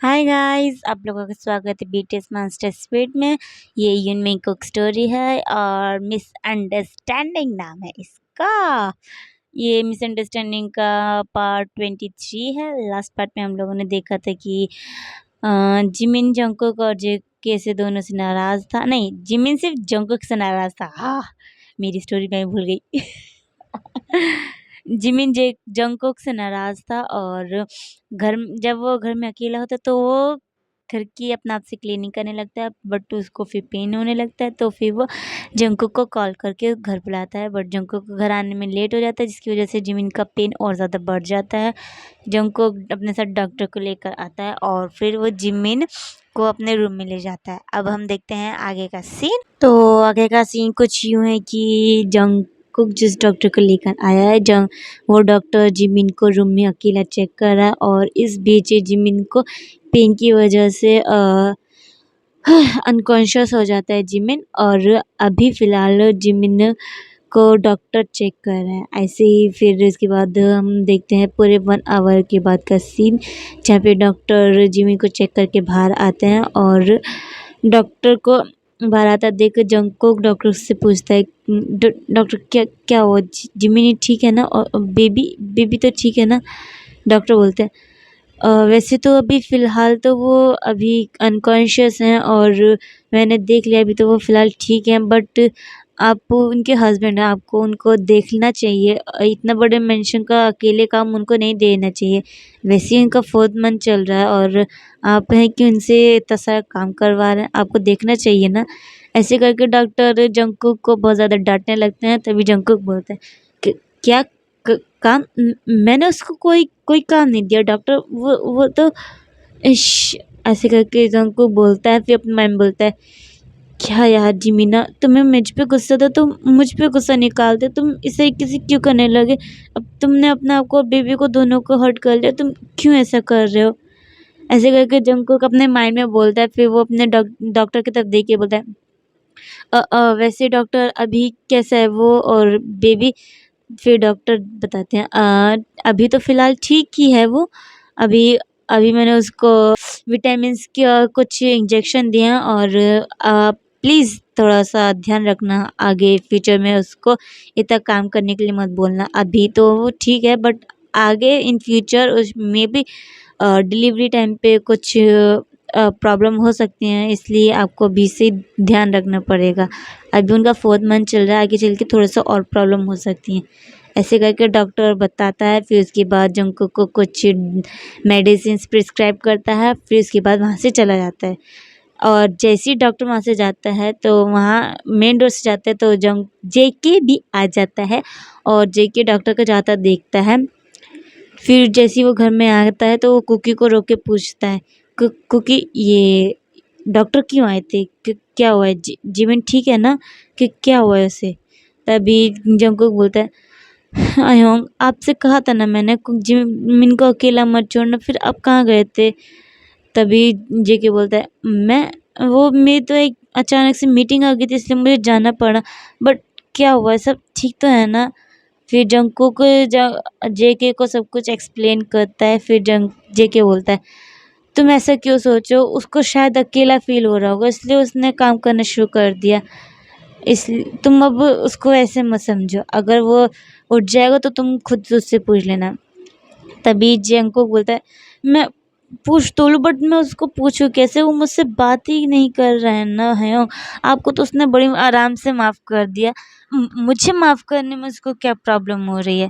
Hi guys, आप लोगों का स्वागत है बीटीएस मास्टर स्पीड में। ये यूनमी कुक स्टोरी है और मिसअंडरस्टैंडिंग नाम है इसका। ये मिसअंडरस्टैंडिंग का पार्ट 23 है। लास्ट पार्ट में हम लोगों ने देखा था कि जिमिन जंगकुक और जेके से दोनों से नाराज था। नहीं, जिमिन सिर्फ जंगकुक से नाराज था। मेरी स्टोरी मैं भूल गई। जिमिन जे जंगकुक से नाराज था और जब वो घर में अकेला होता है तो वो घर की अपना आप से क्लीनिंग करने लगता है, बट उसको फिर पेन होने लगता है तो फिर वो जंगकुक को कॉल करके घर बुलाता है, बट जंगकुक को घर आने में लेट हो जाता है जिसकी वजह से जिमिन का पेन और ज़्यादा बढ़ जाता है। जंगकुक अपने साथ डॉक्टर को लेकर आता है और फिर वो जिमिन को अपने रूम में ले जाता है। अब हम देखते हैं आगे का सीन। तो आगे का सीन कुछ यूँ है कि जंगकुक जिस डॉक्टर को लेकर आया है, वो डॉक्टर जिमिन को रूम में अकेला चेक कर रहा है और इस बीच जिमिन को पेन की वजह से अनकॉन्शियस हो जाता है जिमिन, और अभी फ़िलहाल जिमिन को डॉक्टर चेक कर रहा है। ऐसे ही फिर इसके बाद हम देखते हैं पूरे 1 आवर के बाद का सीन, जहाँ पे डॉक्टर जिमिन को चेक करके बाहर आते हैं और डॉक्टर को बाहर आता देख जंगकुक डॉक्टर से पूछता है, डॉक्टर क्या क्या हुआ, जिमिन ठीक है ना, और बेबी बेबी तो ठीक है ना? डॉक्टर बोलते हैं वैसे तो अभी फ़िलहाल तो वो अभी अनकॉन्शियस हैं और मैंने देख लिया, अभी तो वो फ़िलहाल ठीक हैं, बट आप उनके हस्बैंड हैं, आपको उनको देखना चाहिए। इतना बड़े मेंशन का अकेले काम उनको नहीं देना चाहिए। वैसे ही उनका 4th मंथ चल रहा है और आप हैं कि उनसे इतना सारा काम करवा रहे हैं, आपको देखना चाहिए ना। ऐसे करके डॉक्टर जंगकुक को बहुत ज़्यादा डाँटने लगते हैं, तभी जंगकुक बोलता है कि क्या काम, मैंने उसको कोई कोई काम नहीं दिया डॉक्टर, वो तो इश ऐसे करके जंगकुक बोलता है। फिर अपने माइंड बोलता है, क्या यार जिमीना, तुम्हें मुझ पे गुस्सा था, तुम मुझ पे गुस्सा निकालते, तुम इसे किसी क्यों करने लगे? अब तुमने अपने आप को और बेबी को दोनों को हर्ट कर लिया, तुम क्यों ऐसा कर रहे हो? ऐसे करके जंगकुक अपने माइंड में बोलता है। फिर वो अपने डॉक्टर की तरफ देख के बोलता है, वैसे डॉक्टर अभी कैसा है वो और बेबी? फिर डॉक्टर बताते हैं अभी तो फ़िलहाल ठीक ही है वो। अभी अभी मैंने उसको विटामिन्स का कुछ इंजेक्शन दिए हैं और प्लीज़ थोड़ा-सा ध्यान रखना, आगे फ्यूचर में उसको इतना काम करने के लिए मत बोलना। अभी तो वो ठीक है, बट आगे इन फ्यूचर उसमें भी डिलीवरी टाइम पे कुछ प्रॉब्लम हो सकती हैं, इसलिए आपको अभी से ध्यान रखना पड़ेगा। अभी उनका 4th मंथ चल रहा है, आगे चल के थोड़ा-सा और प्रॉब्लम हो सकती हैं। ऐसे करके डॉक्टर बताता है। फिर उसके बाद जंगकुक को कुछ मेडिसिन्स प्रिस्क्राइब करता है, फिर उसके बाद वहाँ से चला जाता है। और जैसे ही डॉक्टर वहाँ से जाता है तो वहाँ मेन डोर से जाता है तो जेके भी आ जाता है और जेके डॉक्टर को जाता देखता है। फिर जैसे ही वो घर में आता है तो वो कुकी को रोक के पूछता है, कुकी ये डॉक्टर क्यों आए थे? क्या हुआ है? जीवन ठीक है ना? कि क्या हुआ है उसे? तभी जंगकुक बोलता है, अयोंग आपसे कहा था ना मैंने, जिमिन को अकेला मत छोड़ना, फिर आप कहाँ गए थे? तभी जेके बोलता है, मेरी तो एक अचानक से मीटिंग आ गई थी इसलिए मुझे जाना पड़ा, बट क्या हुआ है, सब ठीक तो है ना? फिर जंगकुक जेके को सब कुछ एक्सप्लेन करता है। फिर जेके बोलता है, तुम ऐसा क्यों सोचो, उसको शायद अकेला फील हो रहा होगा इसलिए उसने काम करना शुरू कर दिया, इसलिए तुम अब उसको ऐसे मत समझो, अगर वो उठ जाएगा तो तुम खुद उससे पूछ लेना। तभी जंगकुक बोलता है, मैं पूछ तो लूँ बट मैं उसको पूछूँ कैसे, वो मुझसे बात ही नहीं कर रहा है ना है। आपको तो उसने बड़ी आराम से माफ़ कर दिया, मुझे माफ़ करने में उसको क्या प्रॉब्लम हो रही है?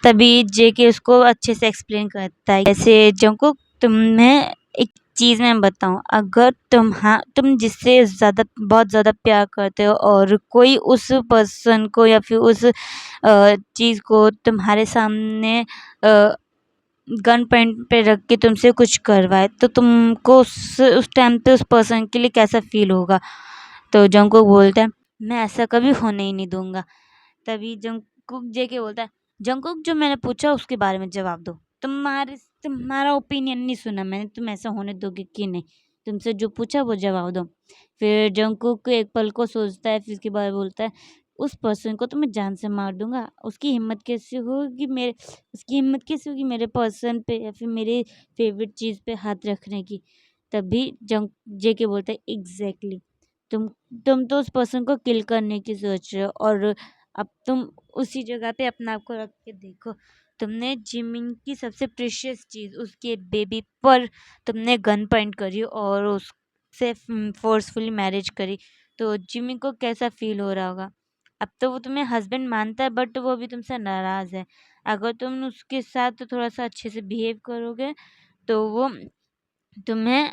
तभी जेके उसको अच्छे से एक्सप्लेन करता है, जैसे जंगकुक तुम्हें एक चीज़ मैं बताऊँ, अगर तुम जिससे बहुत ज़्यादा प्यार करते हो और कोई उस पर्सन को या फिर उस चीज़ को तुम्हारे सामने गन पॉइंट पे रख के तुमसे कुछ करवाए तो तुमको उस टाइम पे उस पर्सन के लिए कैसा फ़ील होगा? तो जंगकुक बोलता है, मैं ऐसा कभी होने ही नहीं दूँगा। तभी जंगकुक जेके बोलता है, जंगकुक जो मैंने पूछा उसके बारे में जवाब दो, तुम्हारा ओपिनियन नहीं सुना मैंने, तुम ऐसा होने दोगे कि नहीं? तुमसे जो पूछा वो जवाब दो। फिर जंगकुक एक पल को सोचता है, फिर उसके बाद बोलता है, उस पर्सन को तो मैं जान से मार दूँगा। उसकी हिम्मत कैसे होगी मेरे पर्सन पे या फिर मेरे फ़ेवरेट चीज़ पे हाथ रखने की। तभी जेके बोलता है एग्ज़ैक्टली तुम तुम तो उस पर्सन को किल करने की सोच रहे हो और अब तुम उसी जगह पे अपने आप को रख के देखो। तुमने जिमिन की सबसे प्रेशियस चीज़ उसके बेबी पर तुमने गन पॉइंट करी और उससे फ़ोर्सफुली मैरिज करी। तो जिमिन को कैसा फ़ील हो रहा होगा? अब तो वो तुम्हें हस्बैंड मानता है बट वो अभी तुमसे नाराज़ है। अगर तुम उसके साथ थोड़ा-सा अच्छे से बिहेव करोगे तो वो तुम्हें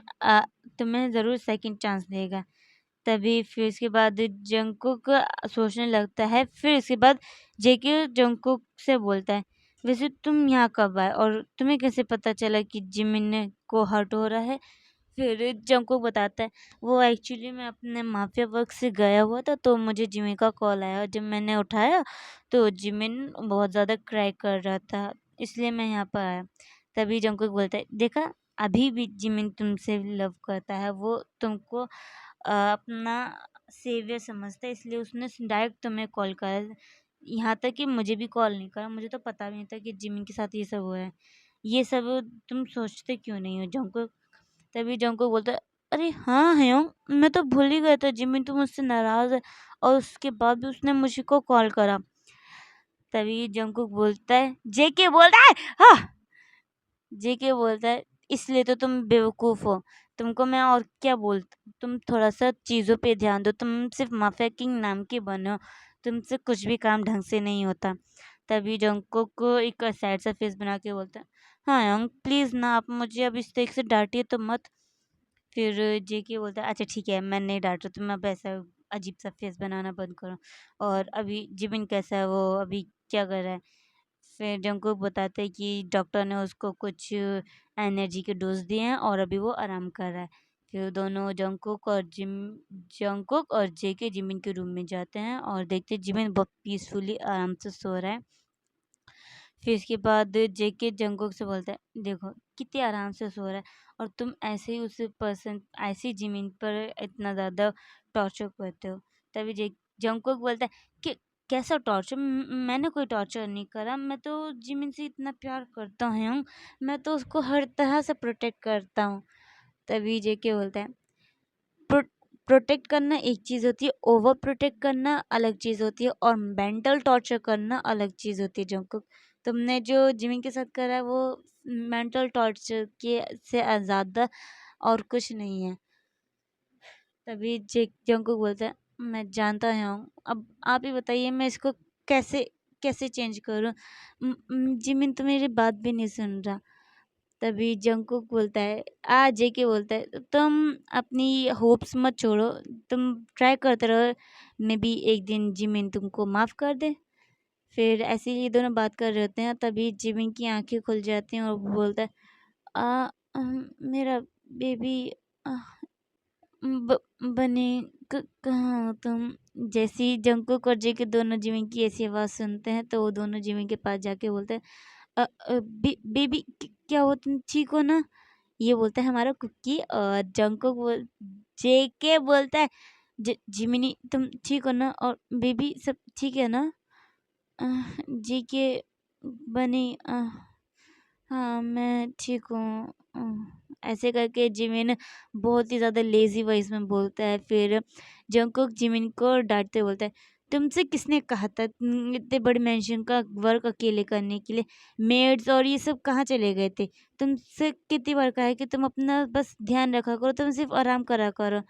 तुम्हें ज़रूर सेकंड चांस देगा। तभी फिर उसके बाद जंगकुक सोचने लगता है। फिर उसके बाद जेके जंगकुक से बोलता है, "वैसे तुम यहाँ कब आए और तुम्हें कैसे पता चला कि जिमिन को हर्ट हो रहा है?" फिर जंगकुक बताता है, "वो एक्चुअली मैं अपने माफिया वर्क से गया हुआ था तो मुझे जिमिन का कॉल आया और जब मैंने उठाया तो जिमिन बहुत ज़्यादा क्राई कर रहा था, इसलिए मैं यहाँ पर आया।" तभी जंगकुक बोलता है, "देखा अभी भी जिमिन तुमसे लव करता है, वो तुमको अपना सेवियर समझता है इसलिए उसने डायरेक्ट तुम्हें कॉल करा। यहाँ तक कि मुझे भी कॉल नहीं करा, मुझे तो पता भी नहीं था कि जिमिन के साथ ये सब हुआ है। ये सब तुम सोचते क्यों नहीं हो जंगकुक?" तभी जंगकुक बोलता है, "अरे हाँ हयोंग, मैं तो भूल ही गया था जिमिन तो मुझसे नाराज़ है और उसके बाद भी उसने मुझको कॉल करा।" तभी जंगकुक बोलता है जेके बोलता है हाँ जेके बोलता है, "इसलिए तो तुम बेवकूफ़ हो। तुमको मैं और क्या तुम थोड़ा-सा चीज़ों पे ध्यान दो। तुम सिर्फ़ माफिया किंग नाम के बने हो। तुमसे कुछ भी काम ढंग से नहीं होता।" तभी जंगकुक को एक सैड सा फेस बना के बोलता है, "हाँ यंग प्लीज़ ना आप मुझे अब इस तरीके से डाँटिए तो मत।" फिर जेके बोलता है, "अच्छा ठीक है, मैं नहीं डाँट रहा, तुम अब ऐसा अजीब-सा फेस बनाना बंद करो। और अभी जिमिन कैसा है? वो अभी क्या कर रहा है?" फिर जंगकुक बताता है कि डॉक्टर ने उसको कुछ एनर्जी के डोज़ दिए हैं और अभी वो आराम कर रहा है। फिर दोनों जंगकुक और जेके जिमिन के रूम में जाते हैं और देखते हैं जिमिन बहुत पीसफुली आराम से सो रहा है। फिर इसके बाद जेके जंगकुक से बोलता है, "देखो कितने आराम से सो रहा है और तुम ऐसे ही उस पर्सन ऐसी जिमिन पर इतना ज़्यादा टॉर्चर करते हो।" तभी जे जंगकुक बोलता है कि कैसा टॉर्चर? मैंने कोई टॉर्चर नहीं करा, मैं तो जिमिन से इतना प्यार करता हूँ, मैं तो उसको हर तरह से प्रोटेक्ट करता हूँ। तभी जेके बोलता है, प्रो प्रोटेक्ट करना एक चीज़ होती है, ओवर प्रोटेक्ट करना अलग चीज़ होती है और मेंटल टॉर्चर करना अलग चीज़ होती है जंगकुक। तुमने जो जिमिन के साथ करा है वो मेंटल टॉर्चर के से ज़्यादा और कुछ नहीं है। तभी जंगकुक बोलता है, "मैं जानता हूँ, अब आप ही बताइए मैं इसको कैसे कैसे चेंज करूँ? जिमिन तो मेरी बात भी नहीं सुन रहा।" तभी जंगकुक बोलता है जेके बोलता है, "तुम अपनी होप्स मत छोड़ो, तुम ट्राई करते रहो, मे बी एक दिन जिमिन तुमको माफ़ कर दे।" फिर ऐसे ही ये दोनों बात कर रहे होते हैं तभी जिमिन की आंखें खुल जाती हैं और वो बोलता है, मेरा बेबी ब बनी कहाँ हो तुम?" जैसे ही जंगकुक और जेके दोनों जिमिन की ऐसी आवाज़ सुनते हैं तो वो दोनों जिमिन के पास जाके बोलते हैं, बेबी क्या हुआ, तुम ठीक हो ना?" ये बोलता है हमारा कुकी और जंगकुक जेके बोलता है, जिमिनी तुम ठीक हो ना और बेबी सब ठीक है ना?" जेके बनी हाँ मैं ठीक हूँ। ऐसे करके जिमिन बहुत ही ज़्यादा लेज़ी वॉइस में बोलता है। फिर जंगकुक जिमिन को डांटते बोलता है, "तुमसे किसने कहा था इतने बड़े मेंशन का वर्क अकेले करने के लिए? मेड्स और ये सब कहाँ चले गए थे? तुमसे कितनी बार कहा है कि तुम अपना बस ध्यान रखा करो, तुम सिर्फ आराम करा करो।"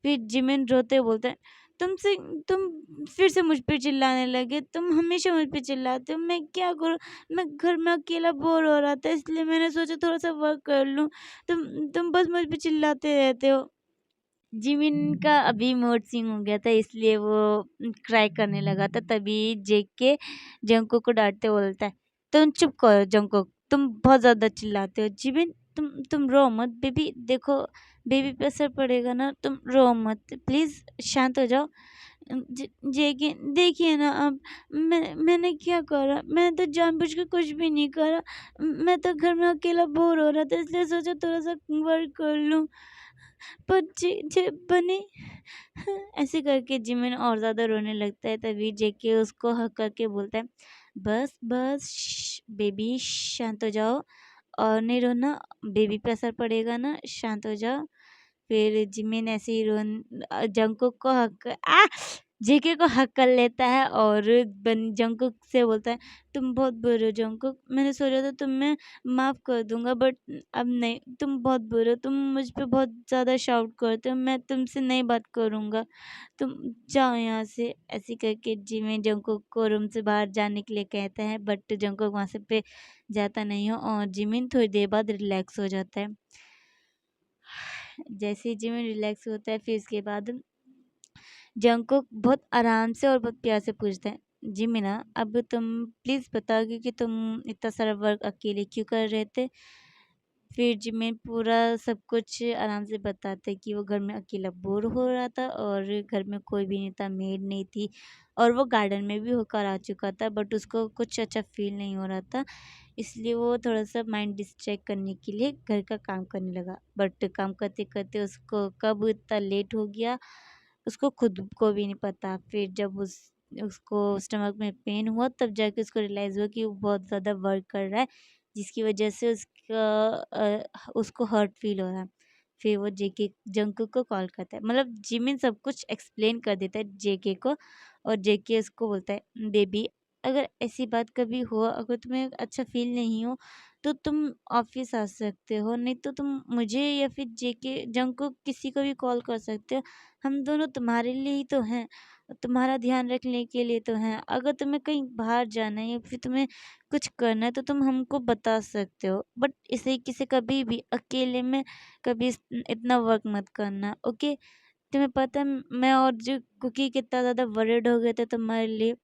फिर जिमिन रोते हुए बोलता है, तुमसे तुम फिर से मुझ पे चिल्लाने लगे, तुम हमेशा मुझ पे चिल्लाते हो, मैं क्या करूँ? मैं घर में अकेला बोर हो रहा था इसलिए मैंने सोचा थोड़ा-सा वर्क कर लूँ। तुम बस मुझ पे चिल्लाते रहते हो। जिमिन का अभी मूड स्विंग हो गया था इसलिए वो क्राई करने लगा था। तभी जेके जंगकुक को डाँटते बोलता है, "तुम चुप करो जंगकुक, तुम बहुत ज़्यादा चिल्लाते हो। जिमिन तुम रो मत, बेबी देखो बेबी पे असर पड़ेगा ना, तुम रो मत, प्लीज़ शांत हो जाओ।" जेके देखिए ना अब मैंने क्या करा? मैंने तो जानबूझ के कुछ भी नहीं करा। मैं तो घर में अकेला बोर हो रहा था इसलिए सोचा थोड़ा-सा वर्क कर लूँ। पर जे बने ऐसे करके जिमिन और ज़्यादा रोने लगता है। तभी जेके उसको हग करके बोलता है, "बस, बस बेबी शांत हो जाओ और नहीं रोना, बेबी पे असर पड़ेगा ना, शांत हो जाओ।" फिर जिमिन ऐसे ही जंगकुक को जेके को हक कर लेता है और जंगकुक से बोलता है, तुम बहुत बुरे हो जंगकुक, मैंने सोचा था तुम्हें माफ़ कर दूंगा बट अब नहीं, तुम बहुत बुरे हो, तुम मुझ पे बहुत ज़्यादा शाउट करते हो, मैं तुमसे नहीं बात करूँगा, तुम जाओ यहाँ से। ऐसे करके जिमिन जंगकुक को रूम से बाहर जाने के लिए कहता है बट जंगकुक वहाँ से पे जाता नहीं हो और जिमिन थोड़ी देर बाद रिलैक्स हो जाता है। जैसे ही जिमिन रिलैक्स होता है फिर इसके बाद जंगकुक बहुत आराम से और बहुत प्यार से पूछता है, जिमिना अब तुम प्लीज़ बताओ कि तुम इतना सारा वर्क अकेले क्यों कर रहे थे? फिर जिमिन पूरा सब कुछ आराम से बताता है कि वो घर में अकेला बोर हो रहा था और घर में कोई भी नहीं था, मेड नहीं थी और वो गार्डन में भी होकर आ चुका था बट उसको कुछ अच्छा फ़ील नहीं हो रहा था। इसलिए वो थोड़ा-सा माइंड डिस्ट्रैक्ट करने के लिए घर का काम करने लगा। बट काम करते-करते उसको कब इतना लेट हो गया, उसको खुद को भी नहीं पता। फिर जब उसको स्टमक में पेन हुआ तब जाके उसको रियलाइज़ हुआ कि वो बहुत ज़्यादा वर्क कर रहा है, जिसकी वजह से उसको हर्ट फ़ील हो रहा है। फिर वो जेके जंगकुक को कॉल करता है। मतलब जिमिन सब कुछ एक्सप्लेन कर देता है जेके को और जेके उसको बोलता है, बेबी अगर ऐसी बात कभी हो, अगर तुम्हें अच्छा फ़ील नहीं हो तो तुम ऑफ़िस आ सकते हो, नहीं तो तुम मुझे या फिर जेके जंगकुक किसी को भी कॉल कर सकते हो। हम दोनों तुम्हारे लिए ही तो हैं, तुम्हारा ध्यान रखने के लिए तो हैं। अगर तुम्हें कहीं बाहर जाना है या फिर तुम्हें कुछ करना है तो तुम हमको बता सकते हो। बट इसे किसी कभी भी अकेले में कभी इतना वर्क मत करना, ओके? तुम्हें पता है मैं और जो कुकी कितना ज़्यादा वरिड हो गए थे तुम्हारे लिए।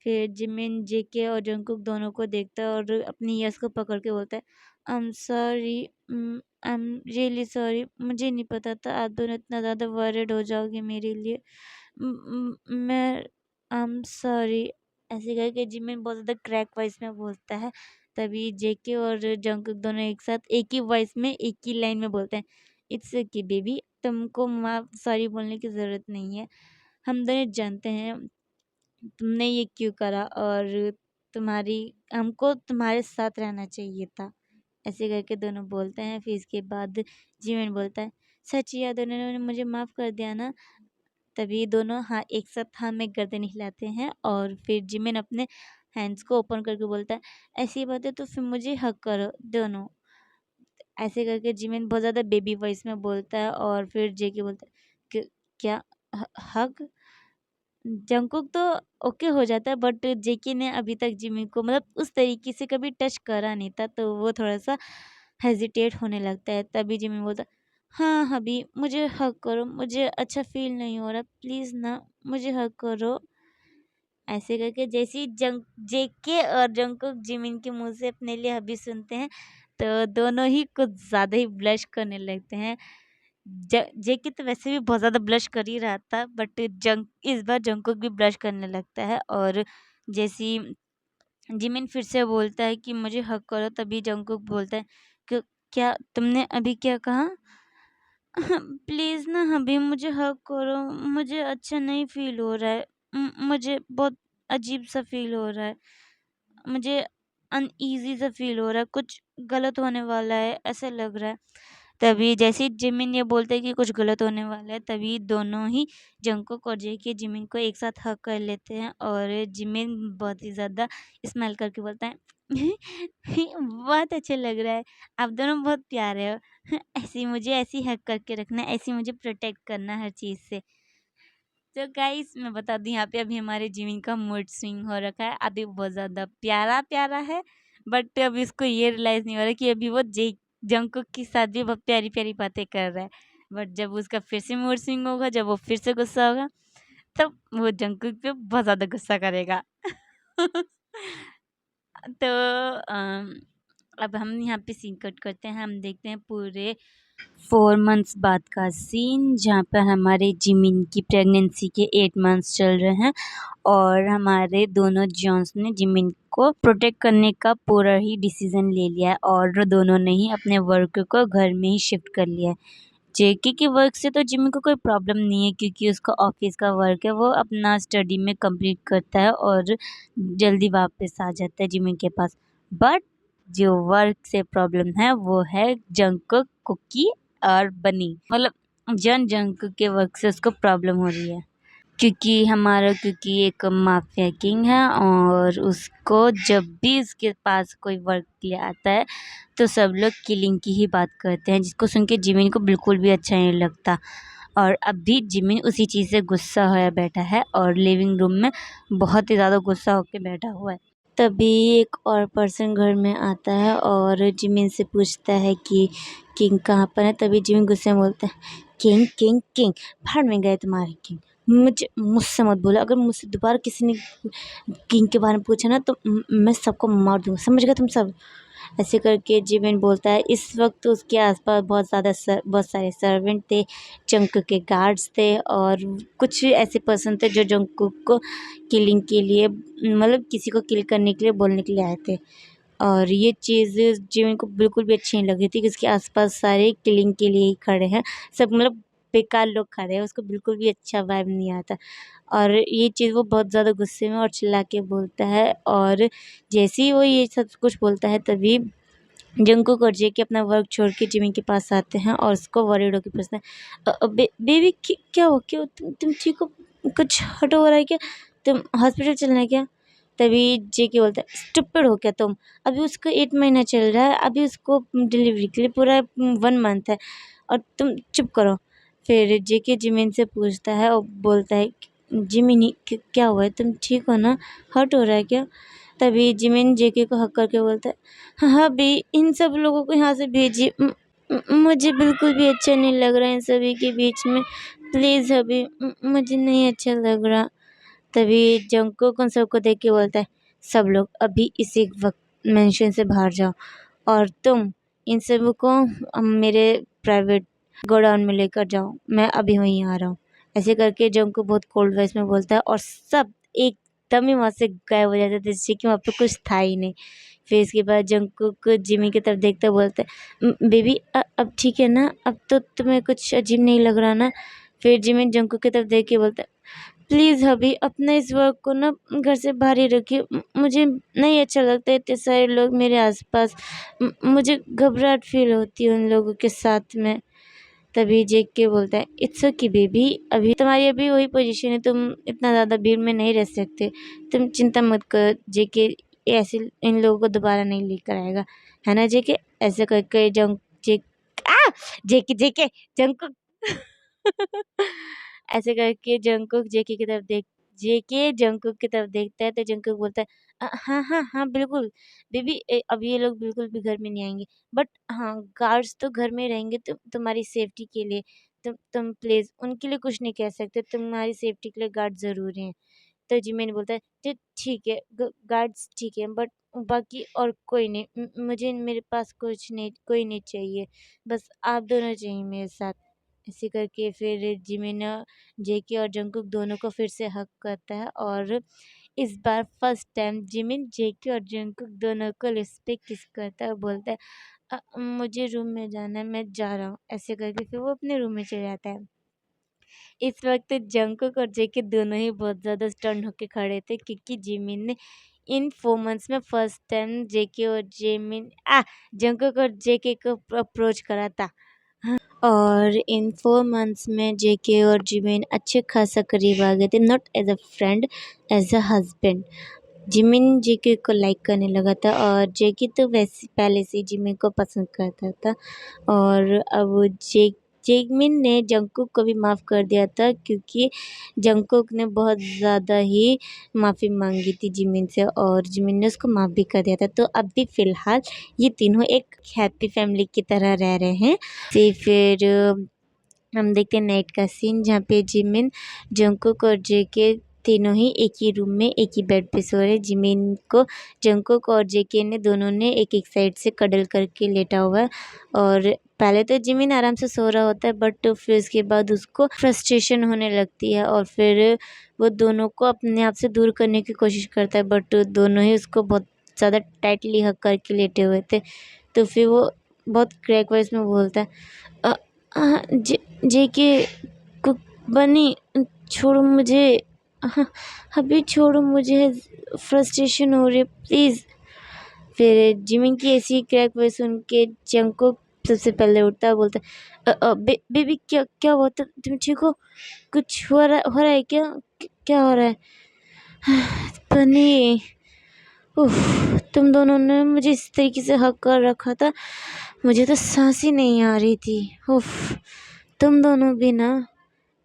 फिर जिमिन जेके और जंगकुक दोनों को देखता है और अपनी यस को पकड़ के बोलता है, I am sorry, I am really sorry, मुझे नहीं पता था आप दोनों इतना ज़्यादा वरिड हो जाओगे मेरे लिए। मैं आई एम सॉरी। ऐसे करके जिमिन बहुत ज़्यादा क्रैक वॉइस में बोलता है। तभी जेके और जंगकुक दोनों एक साथ एक ही वॉइस में एक ही लाइन में बोलते हैं, इट्स ओके बेबी, तुमको माफ सॉरी बोलने की ज़रूरत नहीं है। हम दोनों जानते हैं तुमने ये क्यों करा और तुम्हारी हमको तुम्हारे साथ रहना चाहिए था। ऐसे करके दोनों बोलते हैं। फिर इसके बाद जिमिन बोलता है, सच या दोनों ने मुझे माफ़ कर दिया ना? तभी दोनों हाँ एक साथ हाँ में गर्दन हिलाते हैं और फिर जिमिन अपने हैंड्स को ओपन करके बोलता है, ऐसी बात है तो फिर मुझे हग करो दोनों। ऐसे करके जिमिन बहुत ज़्यादा बेबी वॉइस में बोलता है और फिर जेके बोलता है कि क्या हग? जंगकुक तो ओके हो जाता है बट जेके ने अभी तक जिमी को मतलब उस तरीके से कभी टच करा नहीं था तो वो थोड़ा-सा हेजिटेट होने लगता है। तभी जिमी बोलता है, हाँ हबी मुझे हग करो, मुझे अच्छा फ़ील नहीं हो रहा, प्लीज़ ना मुझे हग करो। ऐसे करके जैसे ही जंग जेके और जंगकुक जिमिन के मुँह से अपने लिए हबी सुनते हैं तो दोनों ही कुछ ज़्यादा ही ब्लश करने लगते हैं। जेके तो वैसे भी बहुत ज़्यादा ब्लश कर ही रहा था बट जंग इस बार जंगकुक भी ब्लश करने लगता है और जैसे ही जिमिन फिर से बोलता है कि मुझे हग करो तभी जंगकुक बोलता है कि क्या तुमने अभी क्या कहा? प्लीज़ ना अभी मुझे हग करो, मुझे अच्छा नहीं फ़ील हो रहा है। मुझे बहुत अजीब सा फ़ील हो रहा है। मुझे अनईज़ी सा फ़ील हो रहा है, कुछ गलत होने वाला है ऐसा लग रहा है। तभी जैसे ही जिमिन ये बोलता है कि कुछ गलत होने वाला है तभी दोनों ही जंगकुक और जेके जिमिन को एक साथ हग कर लेते हैं और जिमिन बहुत ही ज़्यादा स्माइल करके बोलता है बहुत अच्छा लग रहा है, आप दोनों बहुत प्यारे हो। ऐसे ही मुझे ऐसे ही हग करके रखना, ऐसे ही मुझे प्रोटेक्ट करना हर चीज़ से। तो गाइस मैं बता दूँ यहाँ पे अभी हमारे जिमिन का मूड स्विंग हो रखा है। अभी बहुत ज़्यादा प्यारा-प्यारा है बट अभी उसको ये रियलाइज़ नहीं हो रहा है कि अभी वो जंगकुक के साथ भी बहुत प्यारी-प्यारी बातें कर रहा है। बट जब उसका फिर से मूड स्विंग होगा, जब वो फिर से गुस्सा होगा, तब वो जंगकुक पे बहुत ज़्यादा गुस्सा करेगा। तो अब हम यहाँ पे सीन कट करते हैं, हम देखते हैं पूरे 4 मंथ्स बाद का सीन, जहाँ पर हमारे जिमिन की प्रेगनेंसी के 8 मंथ्स चल रहे हैं और हमारे दोनों जॉन्स ने जिमिन को प्रोटेक्ट करने का पूरा ही डिसीजन ले लिया है और दोनों ने ही अपने वर्क को घर में ही शिफ्ट कर लिया है। जेके के वर्क से तो जिमिन को कोई प्रॉब्लम नहीं है, क्योंकि उसका ऑफिस का वर्क है, वो अपना स्टडी में कंप्लीट करता है और जल्दी वापस आ जाता है जिमिन के पास। बट जो वर्क से प्रॉब्लम है वो है जंगकुक, कुकी और बनी, मतलब जंगकुक के वर्क से उसको प्रॉब्लम हो रही है, क्योंकि एक माफिया किंग है और उसको जब भी उसके पास कोई वर्क के लिए आता है तो सब लोग किलिंग की ही बात करते हैं, जिसको सुन के जिमिन को बिल्कुल भी अच्छा नहीं लगता। और अब भी जिमिन उसी चीज़ से गुस्सा होया बैठा है और लिविंग रूम में बहुत ही ज़्यादा गुस्सा होकर बैठा हुआ है। तभी एक और पर्सन घर में आता है और जिमिन से पूछता है कि किंग कहाँ पर है। तभी जिमिन गुस्से में बोलता है, किंग किंग किंग, भाड़ में गए तुम्हारे किंग, मुझसे मत बोलो। अगर मुझसे दोबारा किसी ने किंग के बारे में पूछा ना तो मैं सबको मार दूँगा, समझ गए तुम सब। ऐसे करके जिमिन बोलता है। इस वक्त उसके आसपास बहुत सारे सर्वेंट थे, जंगकुक के गार्ड्स थे और कुछ ऐसे पर्सन थे जो जंगकुक को किलिंग के लिए, मतलब किसी को किल करने के लिए बोलने के लिए आए थे। और ये चीज़ जिमिन को बिल्कुल भी अच्छी नहीं लग रही थी कि उसके आसपास सारे किलिंग के लिए ही खड़े हैं, सब मतलब बेकार लोग खड़े हैं, उसको बिल्कुल भी अच्छा वाइब नहीं आता। और ये चीज़ वो बहुत ज़्यादा गुस्से में और चिल्ला के बोलता है। और जैसे ही वो ये सब कुछ बोलता है तभी जंगकुक और जेके अपना वर्क छोड़ के जिमिन के पास आते हैं और उसको वरीड होकर पूछते हैं, बेबी क्या हो, क्यों तुम ठीक हो, कुछ हर्ट हो रहा है क्या, तुम हॉस्पिटल चलना है क्या। तभी जेके बोलता है, स्टूपिड हो क्या तुम, अभी उसका 8 महीना चल रहा है, अभी उसको डिलीवरी के लिए पूरा 1 मंथ है और तुम चुप करो। फिर जेके जिमिन से पूछता है और बोलता है, जिमिन क्या हुआ है, तुम ठीक हो ना, हर्ट हो रहा है क्या। तभी जिमिन जेके को हक करके बोलता है, हाँ भी इन सब लोगों को यहाँ से भेजिए, मुझे बिल्कुल भी अच्छा नहीं लग रहा है इन सभी के बीच में, प्लीज़ अभी मुझे नहीं अच्छा लग रहा। तभी जंगकुक उन सबको देख के बोलता है, सब लोग अभी इसी वक्त मेंशन से बाहर जाओ और तुम इन सब को मेरे प्राइवेट गोडाउन में लेकर जाओ, मैं अभी वहीं आ रहा हूँ। ऐसे करके जंगकुक बहुत कोल्ड वॉइस में बोलता है और सब एकदम ही वहाँ से गायब हो जाता है, जैसे कि वहाँ पे कुछ था ही नहीं। फिर इसके बाद जंगकुक जिमी की तरफ देखते बोलते हैं, बेबी अब ठीक है ना, अब तो तुम्हें कुछ अजीब नहीं लग रहा ना। फिर जिमी जंगकुक की तरफ देख के बोलता है, प्लीज़ अभी अपना इस वर्क को ना घर से बाहर ही रखिए, मुझे नहीं अच्छा लगता है इतने सारे लोग मेरे आसपास, मुझे घबराहट फील होती है उन लोगों के साथ में। तभी जेक के बोलता है, इट्स ओके बेबी, अभी तुम्हारी अभी वही पोजीशन है, तुम इतना ज़्यादा भीड़ में नहीं रह सकते, तुम चिंता मत करो। जेके ऐसे इन लोगों को दोबारा नहीं लेकर आएगा, है ना जेके। ऐसे करके जेके जेके जंकुक ऐसे करके जंकुक जेके जंकुक की तरफ देखता है तो जंकुक बोलता है, हाँ हाँ हाँ बिल्कुल बेबी, अब ये लोग बिल्कुल भी घर में नहीं आएंगे, बट हाँ गार्ड्स तो घर में रहेंगे, तुम्हारी सेफ्टी के लिए, तुम प्लीज़ उनके लिए कुछ नहीं कह सकते, तुम्हारी सेफ्टी के लिए गार्ड ज़रूरी हैं। तो जिमिन बोलता है, ठीक है, गार्ड्स ठीक है, बट बाकी और कोई नहीं, मुझे मेरे पास कुछ नहीं, कोई नहीं चाहिए, बस आप दोनों चाहिए मेरे साथ। ऐसे करके फिर जिमिन जेके और जंकुक दोनों को फिर से हक करता है और इस बार फर्स्ट टाइम जिमिन जेके और जंकुक दोनों को लिप्स पे किस करता है और बोलता है, मुझे रूम में जाना है, मैं जा रहा हूँ। ऐसे करके फिर वो अपने रूम में चले जाता है। इस वक्त जंकुक और जेके दोनों ही बहुत ज़्यादा स्टन होके खड़े थे, क्योंकि जिमिन ने इन 4 मंथ्स में फर्स्ट टाइम जेके और जंकुक और जेके को अप्रोच करा था। और इन 4 मंथ्स में जेके और जिमिन अच्छे खासा करीब आ गए थे, not as a friend, as a husband. Jimin JK को लाइक करने लगा था और जेके तो वैसे पहले से जिमिन को पसंद करता था। और अब जेमिन ने जंकुक को भी माफ़ कर दिया था, क्योंकि जंकुक ने बहुत ज़्यादा ही माफ़ी मांगी थी जिमिन से और जिमिन ने उसको माफ़ भी कर दिया था। तो अब भी फ़िलहाल ये तीनों एक हैप्पी फैमिली की तरह रह रहे हैं। फिर हम देखते हैं नाइट का सीन, जहाँ पे जिमिन जंकुक और जेके तीनों ही एक ही रूम में एक ही बेड पे सो रहे। जिमिन को जंगकुक और जेके ने दोनों ने एक एक साइड से कडल करके लेटा हुआ है और पहले तो जिमिन आराम से सो रहा होता है बट फिर उसके बाद उसको फ्रस्ट्रेशन होने लगती है और फिर वो दोनों को अपने आप से दूर करने की कोशिश करता है बट दोनों ही उसको बहुत ज़्यादा टाइटली हक करके लेटे हुए थे। तो फिर वो बहुत क्रैक वॉइस में बोलता है "अ, जेके कुक बनी छोड़ो मुझे, अभी छोड़ो मुझे, फ्रस्ट्रेशन हो रही है प्लीज़"। फिर जिमिन की ऐसी क्रैक वॉइस सुन के जंगकुक सबसे पहले उठता है, बोलता है बेबी क्या क्या हुआ, तुम ठीक हो, कुछ हो रहा है क्या, क्या हो रहा है? बनी, उफ, तुम दोनों ने मुझे इस तरीके से हक कर रखा था, मुझे तो सांस ही नहीं आ रही थी, उफ, तुम दोनों भी ना,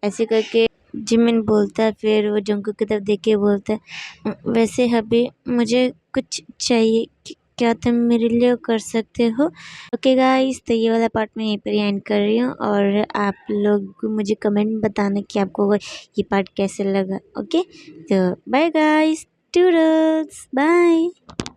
ऐसे करके जिमिन बोलता है। फिर वो जंगकुक की तरफ देख के बोलता है वैसे अभी मुझे कुछ चाहिए, क्या तुम मेरे लिए कर सकते हो? ओके गाइस, तो ये वाला पार्ट मैं यहीं पर एंड कर रही हूँ और आप लोग मुझे कमेंट बताना कि आपको ये पार्ट कैसे लगा। ओके, तो बाय गाइस, टूडल्स, बाय।